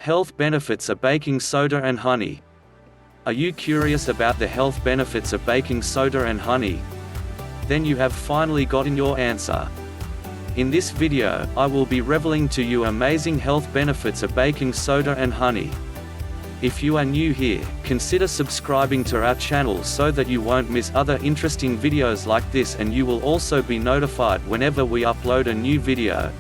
Health benefits of baking soda and honey. Are you curious about the health benefits of baking soda and honey? Then you have finally gotten your answer. In this video, I will be revealing to you amazing health benefits of baking soda and honey. If you are new here, consider subscribing to our channel so that you won't miss other interesting videos like this, and you will also be notified whenever we upload a new video.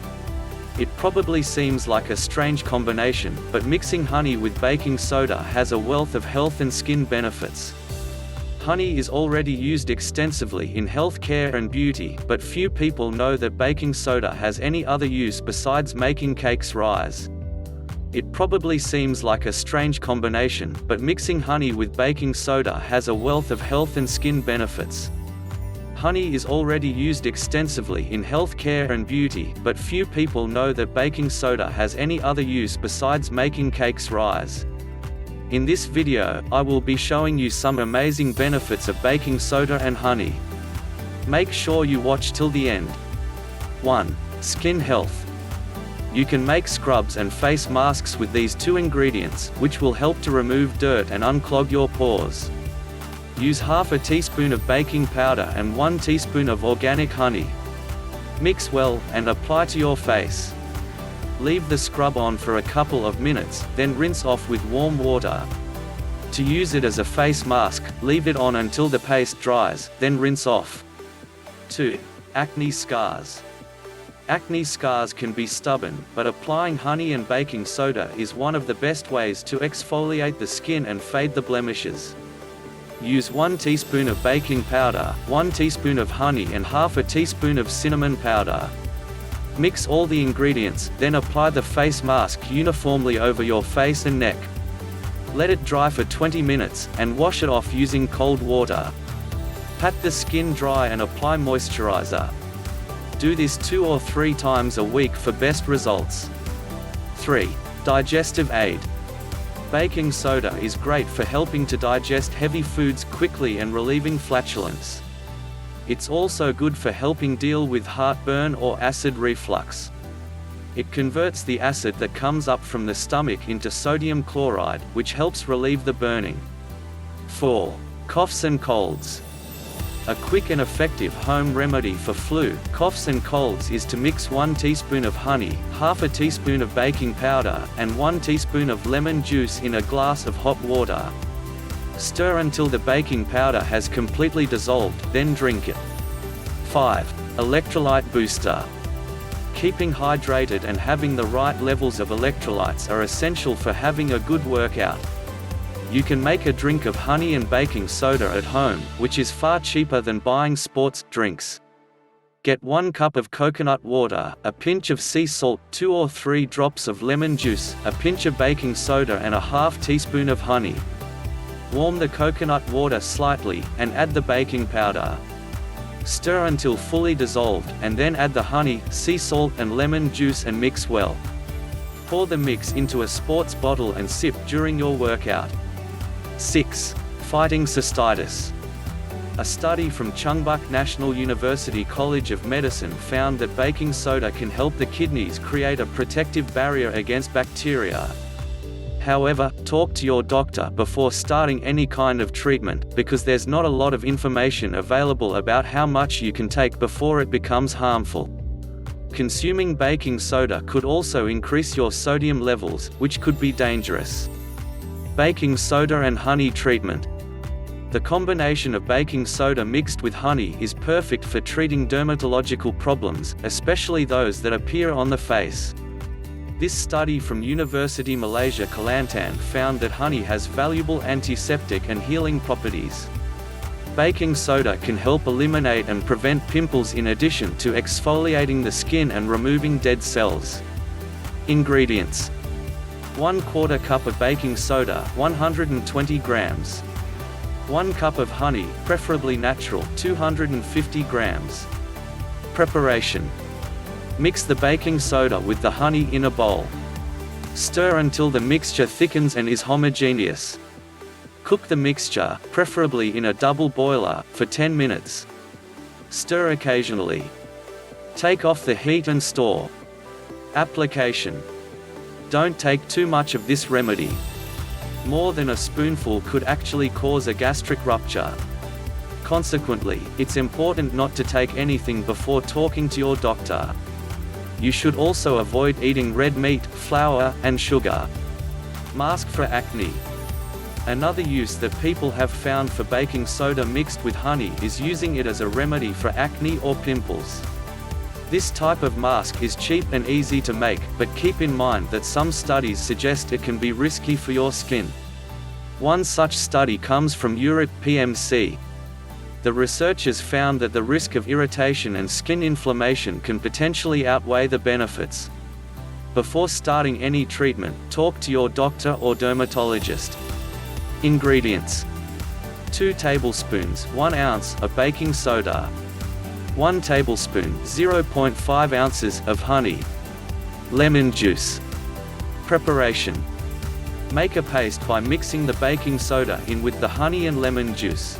It probably seems like a strange combination, but mixing honey with baking soda has a wealth of health and skin benefits. Honey is already used extensively in healthcare and beauty, but few people know that baking soda has any other use besides making cakes rise. It probably seems like a strange combination, but mixing honey with baking soda has a wealth of health and skin benefits. Honey is already used extensively in healthcare and beauty, but few people know that baking soda has any other use besides making cakes rise. In this video, I will be showing you some amazing benefits of baking soda and honey. Make sure you watch till the end. 1. Skin health. You can make scrubs and face masks with these two ingredients, which will help to remove dirt and unclog your pores. Use half a teaspoon of baking powder and 1 teaspoon of organic honey. Mix well, and apply to your face. Leave the scrub on for a couple of minutes, then rinse off with warm water. To use it as a face mask, leave it on until the paste dries, then rinse off. 2. Acne scars. Acne scars can be stubborn, but applying honey and baking soda is one of the best ways to exfoliate the skin and fade the blemishes. Use 1 teaspoon of baking powder, 1 teaspoon of honey and half a teaspoon of cinnamon powder. Mix all the ingredients, then apply the face mask uniformly over your face and neck. Let it dry for 20 minutes, and wash it off using cold water. Pat the skin dry and apply moisturizer. Do this 2 or 3 times a week for best results. 3. Digestive aid. Baking soda is great for helping to digest heavy foods quickly and relieving flatulence. It's also good for helping deal with heartburn or acid reflux. It converts the acid that comes up from the stomach into sodium chloride, which helps relieve the burning. 4. Coughs and colds. A quick and effective home remedy for flu, coughs and colds is to mix 1 teaspoon of honey, half a teaspoon of baking powder, and 1 teaspoon of lemon juice in a glass of hot water. Stir until the baking powder has completely dissolved, then drink it. 5. Electrolyte booster. Keeping hydrated and having the right levels of electrolytes are essential for having a good workout. You can make a drink of honey and baking soda at home, which is far cheaper than buying sports drinks. Get 1 cup of coconut water, a pinch of sea salt, 2 or 3 drops of lemon juice, a pinch of baking soda and a half teaspoon of honey. Warm the coconut water slightly, and add the baking powder. Stir until fully dissolved, and then add the honey, sea salt and lemon juice and mix well. Pour the mix into a sports bottle and sip during your workout. 6. Fighting cystitis. A study from Chungbuk National University College of Medicine found that baking soda can help the kidneys create a protective barrier against bacteria. However, talk to your doctor before starting any kind of treatment, because there's not a lot of information available about how much you can take before it becomes harmful. Consuming baking soda could also increase your sodium levels, which could be dangerous. Baking soda and honey treatment. The combination of baking soda mixed with honey is perfect for treating dermatological problems, especially those that appear on the face. This study from University Malaysia Kelantan found that honey has valuable antiseptic and healing properties. Baking soda can help eliminate and prevent pimples in addition to exfoliating the skin and removing dead cells. Ingredients: 1/4 cup of baking soda, 120 grams. 1 cup of honey, preferably natural, 250 grams. Preparation: mix the baking soda with the honey in a bowl. Stir until the mixture thickens and is homogeneous. Cook the mixture, preferably in a double boiler, for 10 minutes. Stir occasionally. Take off the heat and store. Application: Don't take too much of this remedy. More than a spoonful could actually cause a gastric rupture. Consequently, it's important not to take anything before talking to your doctor. You should also avoid eating red meat, flour, and sugar. Mask for acne. Another use that people have found for baking soda mixed with honey is using it as a remedy for acne or pimples. This type of mask is cheap and easy to make, but keep in mind that some studies suggest it can be risky for your skin. One such study comes from Europe PMC. The researchers found that the risk of irritation and skin inflammation can potentially outweigh the benefits. Before starting any treatment, talk to your doctor or dermatologist. Ingredients: 2 tablespoons 1 ounce of baking soda, 1 tablespoon 0.5 ounces of honey, lemon juice. Preparation: make a paste by mixing the baking soda in with the honey and lemon juice.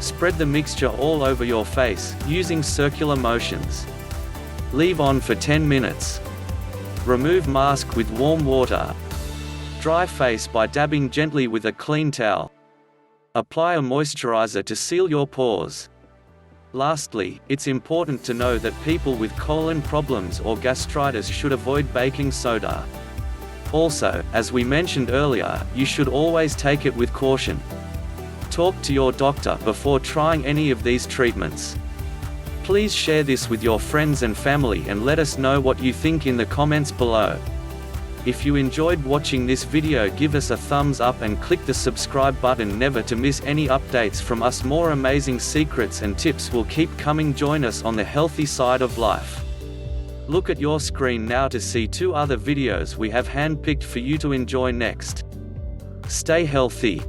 Spread the mixture all over your face, using circular motions. Leave on for 10 minutes. Remove mask with warm water. Dry face by dabbing gently with a clean towel. Apply a moisturizer to seal your pores. Lastly, it's important to know that people with colon problems or gastritis should avoid baking soda. Also, as we mentioned earlier, you should always take it with caution. Talk to your doctor before trying any of these treatments. Please share this with your friends and family and let us know what you think in the comments below. If you enjoyed watching this video, give us a thumbs up and click the subscribe button never to miss any updates from us. More amazing secrets and tips will keep coming. Join us on the healthy side of life. Look at your screen now to see 2 other videos we have handpicked for you to enjoy next. Stay healthy.